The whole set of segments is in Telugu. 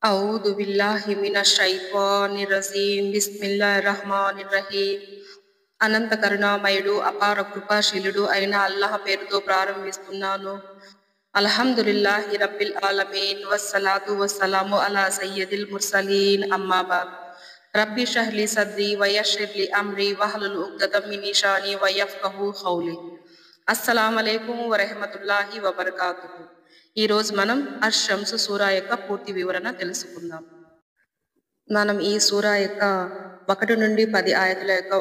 అఊదు బిల్లాహి మినష్ షైత్వానిర్ రజీం. బిస్మిల్లాహిర్ రహ్మానిర్ రహీం. అనంత కరుణామయుడు అపార కృపాశీలుడు అయిన అల్లాహ్ పేరుతో ప్రారంభిస్తున్నాను. అల్హమ్దులిల్లాహి రబ్బిల్ ఆలమీన్. వస్సలాతు వస్సలాము అలా సయ్యదిల్ ముర్సలీన్. అమ్మా బాద్. రబ్బి షహ్ లీ సద్రీ వయశ్శిర్ లీ అమ్రీ వహ్లుల్ ఉక్దతం మిన్ లిసానీ వయఫ్కహూ ఖౌలీ. అస్సలాము అలైకుం వరహ్మతుల్లాహి వబరకాతుహు. ఈ రోజు మనం అష్-షమ్స్ సూరా యొక్క పూర్తి వివరణ తెలుసుకుందాం. మనం ఈ సూరా యొక్క 1 నుండి 10 ఆయతుల యొక్క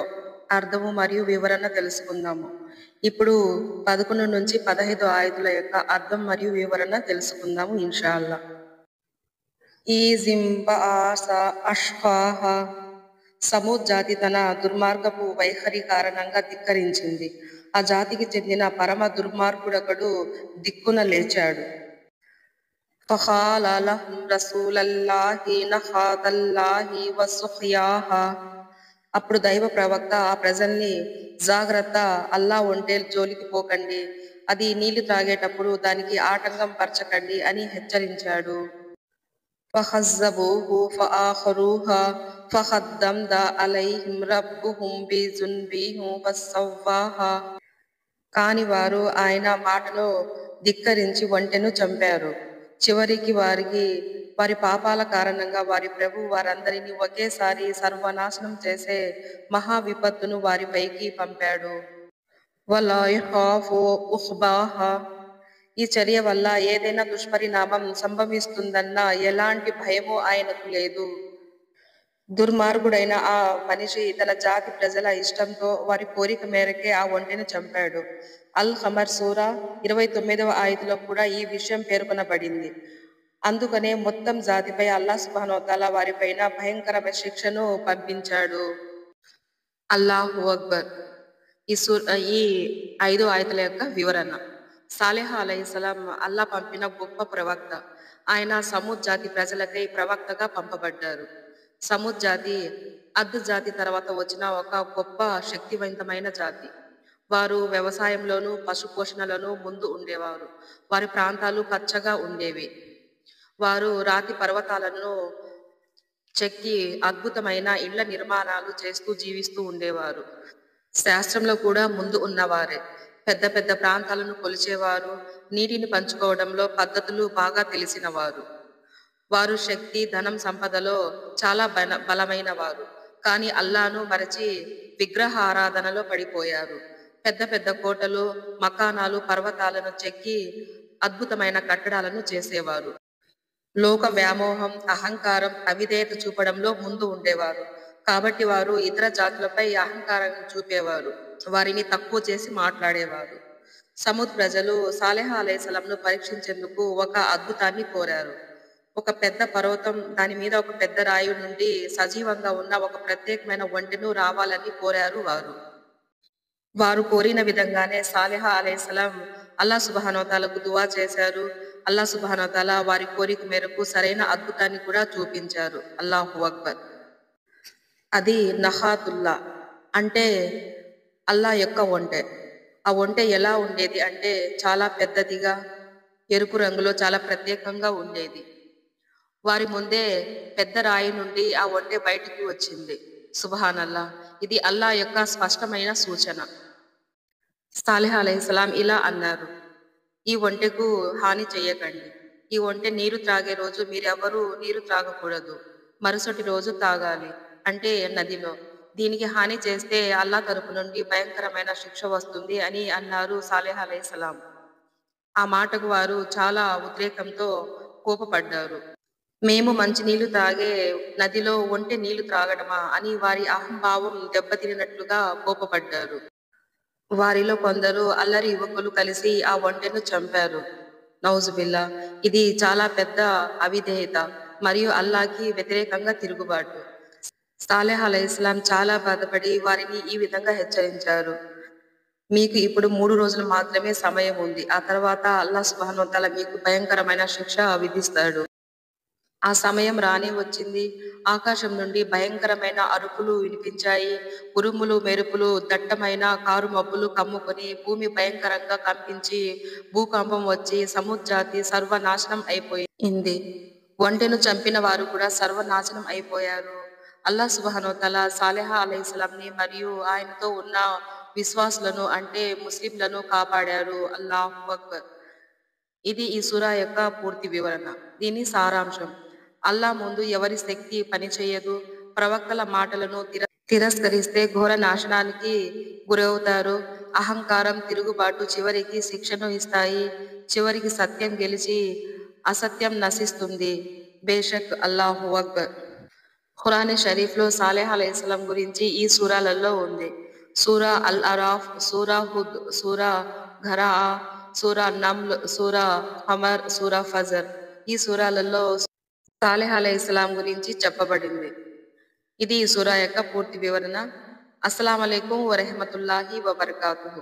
అర్థము మరియు వివరణ తెలుసుకుందాము. ఇప్పుడు 11 నుంచి 15 ఆయతుల యొక్క అర్థం మరియు వివరణ తెలుసుకుందాము ఇన్షాల్లా. ఈ జింబఆస అష్కాహ. సమూద్ జాతి తన దుర్మార్గపు వైఖరి కారణంగా ధిక్కరించింది. ఆ జాతికి చెందిన పరమ దుర్మార్గుడొకడు దిక్కున లేచాడు. ఫఖాల లహుం రసూలుల్లాహి నఖాతల్లాహి వసుఖ్యాహ. అప్పుడు దైవ ప్రవక్త ఆ ప్రజల్ని, జాగ్రత్త, అల్లా ఒంటె జోలికి పోకండి, అది నీళ్లు త్రాగేటప్పుడు దానికి ఆటంకం పరచకండి అని హెచ్చరించాడు. ఫకజ్జబూహు ఫఆఖరూహా ఫఖద్దమ్ద అలైహిం రబ్బుహుం బిజున్బిహిం ఫసవ్వాహా. కాని వారు ఆయన మాటను ధిక్కరించి ఒంటెను చంపారు. చివరికి వారి పాపాల కారణంగా వారి ప్రభువు వారందరినీ ఒకేసారి సర్వనాశనం చేసే మహా విపత్తును వారిపైకి పంపాడు. వలా యఖాఫు ఉఖ్బాహా. ఈ చర్య వల్ల ఏదైనా దుష్పరిణామం సంభవిస్తుందన్న ఎలాంటి భయమూ ఆయనకు లేదు. దుర్మార్గుడైన ఆ మనిషి తన జాతి ప్రజల ఇష్టంతో వారి కోరిక మేరకే ఆ ఒంటెను చంపాడు. అల్ ఖమర్ సూరా 29వ ఆయతులో కూడా ఈ విషయం పేర్కొనబడింది. అందుకనే మొత్తం జాతిపై అల్లాహ్ సుబ్హానహు వ తఆలా వారిపైన భయంకరమైన శిక్షను పంపించాడు. అల్లాహు అక్బర్. ఈ 5 ఆయతుల యొక్క వివరణ. సాలెహ్ అలైహిస్సలాం అల్లాహ్ పంపిన గొప్ప ప్రవక్త. ఆయన సమూద్ జాతి ప్రజలకై ప్రవక్తగా పంపబడ్డారు. సమూద్ జాతి అద్ జాతి తర్వాత వచ్చిన ఒక గొప్ప శక్తివంతమైన జాతి. వారు వ్యవసాయంలోనూ పశు పోషణలోనూ ముందు ఉండేవారు. వారి ప్రాంతాలు పచ్చగా ఉండేవి. వారు రాతి పర్వతాలను చెక్కి అద్భుతమైన ఇళ్ల నిర్మాణాలు చేస్తూ జీవిస్తూ ఉండేవారు. శాస్త్రంలో కూడా ముందు ఉన్నవారే. పెద్ద పెద్ద ప్రాంతాలను కొలిచేవారు. నీటిని పంచుకోవడంలో పద్ధతులు బాగా తెలిసిన వారు. వారు శక్తి, ధనం, సంపదలో చాలా బలమైన వారు. కానీ అల్లాను మరచి విగ్రహ ఆరాధనలో పడిపోయారు. పెద్ద పెద్ద కోటలు, మకానాలు, పర్వతాలను చెక్కి అద్భుతమైన కట్టడాలను చేసేవారు. లోక వ్యామోహం, అహంకారం, అవిధేయత చూపడంలో ముందు ఉండేవారు. కాబట్టి వారు ఇతర జాతులపై అహంకారం చూపేవారు. వారిని తక్కువ చేసి మాట్లాడేవారు. సమూద్ ప్రజలు సాలెహ్ అలైహిస్సలాంను పరీక్షించేందుకు ఒక అద్భుతాన్ని కోరారు. ఒక పెద్ద పర్వతం, దాని మీద ఒక పెద్ద రాయి నుండి సజీవంగా ఉన్న ఒక ప్రత్యేకమైన ఒంటెను రావాలని కోరారు వారు. వారు కోరిన విధంగానే సాలెహ్ అలైహిస్సలాం అల్లాహ్ సుబ్హానహు వ తఆలాకు దువా చేశారు. అల్లాహ్ సుబ్హానహు వ తఆలా వారి కోరిక మేరకు సరైన అద్భుతాన్ని కూడా చూపించారు. అల్లాహు అక్బర్. అది నఖాతుల్లా అంటే అల్లాహ్ యొక్క ఒంటె. ఆ ఒంటె ఎలా ఉండేది అంటే చాలా పెద్దదిగా, ఎరుపు రంగులో చాలా ప్రత్యేకంగా ఉండేది. వారి ముందే పెద్ద రాయి నుండి ఆ ఒంటె బయటికి వచ్చింది. సుబ్హానల్లాహ్. ఇది అల్లాహ్ యొక్క స్పష్టమైన సూచన. సాలెహ్ అలైహిస్సలాం ఇలా అన్నారు, ఈ ఒంటెకు హాని చెయ్యకండి. ఈ ఒంటె నీరు త్రాగే రోజు మీరెవరూ నీరు త్రాగకూడదు. మరుసటి రోజు తాగాలి, అంటే నదిలో. దీనికి హాని చేస్తే అల్లాహ్ తరపు నుండి భయంకరమైన శిక్ష వస్తుంది అని అన్నారు సాలెహ్ అలైహిస్సలాం. ఆ మాటకు వారు చాలా ఉద్రేకంతో కోపపడ్డారు. మేము మంచినీళ్లు తాగే నదిలో ఒంటె నీళ్లు త్రాగడమా అని వారి అహంభావం దెబ్బతిన్నట్లుగా కోపపడ్డారు. వారిలో కొందరు అల్లరి యువకులు కలిసి ఆ ఒంటెను చంపారు. నౌజుబిల్లా. ఇది చాలా పెద్ద అవిధేయత మరియు అల్లాహ్కి వ్యతిరేకంగా తిరుగుబాటు. సాలెహ్ అలైహిస్సలాం చాలా బాధపడి వారిని ఈ విధంగా హెచ్చరించారు. మీకు ఇప్పుడు 3 రోజులు మాత్రమే సమయం ఉంది. ఆ తర్వాత అల్లాహ్ సుబ్హానహు వ తఆలా మీకు భయంకరమైన శిక్ష విధిస్తాడు. ఆ సమయం రానే వచ్చింది. ఆకాశం నుండి భయంకరమైన అరుపులు వినిపించాయి. ఉరుములు, మెరుపులు, దట్టమైన కారు మబ్బులు కమ్ముకొని భూమి భయంకరంగా కంపించి భూకంపం వచ్చి సమూద్ జాతి సర్వనాశనం అయిపోయింది. ఒంటెను చంపిన వారు కూడా సర్వనాశనం అయిపోయారు. అల్లా సుబ్హానహు వ తఆలా సాలెహ అలైహిస్సలాంని మరియు ఆయనతో ఉన్న విశ్వాసులను అంటే ముస్లింలను కాపాడారు. అల్లాహు అక్బర్. ఇది ఈ సూరా యొక్క పూర్తి వివరణ. దీని సారాంశం: అల్లా ముందు ఎవరి శక్తి పనిచేయదు. ప్రవక్తల మాటలను తిరస్కరిస్తే ఘోర నాశనానికి గురవుతారు. అహంకారం, తిరుగుబాటు చివరికి శిక్షను ఇస్తాయి. చివరికి సత్యం గెలిచి అసత్యం నశిస్తుంది. బేషక్ అల్లాహు అక్బర్. ఖురాన్ షరీఫ్లో సాలెహ్ అలైహిస్సలాం గురించి ఈ సూరాలలో ఉంది. సూరా అల్ అరాఫ్, సూరా హుద్, సూరా ఘరాఅ, సూరా నమ్ల్, సూరా ఖమర్, సూరా ఫజర్. ఈ సూరాలలో సాలెహ్ అలైహిస్సలాం గురించి చెప్పబడింది. ఇది ఈ సూరా యొక్క పూర్తి వివరణ. అస్సలాము అలైకుం వరహ్మతుల్లాహి వబరకాతుహు.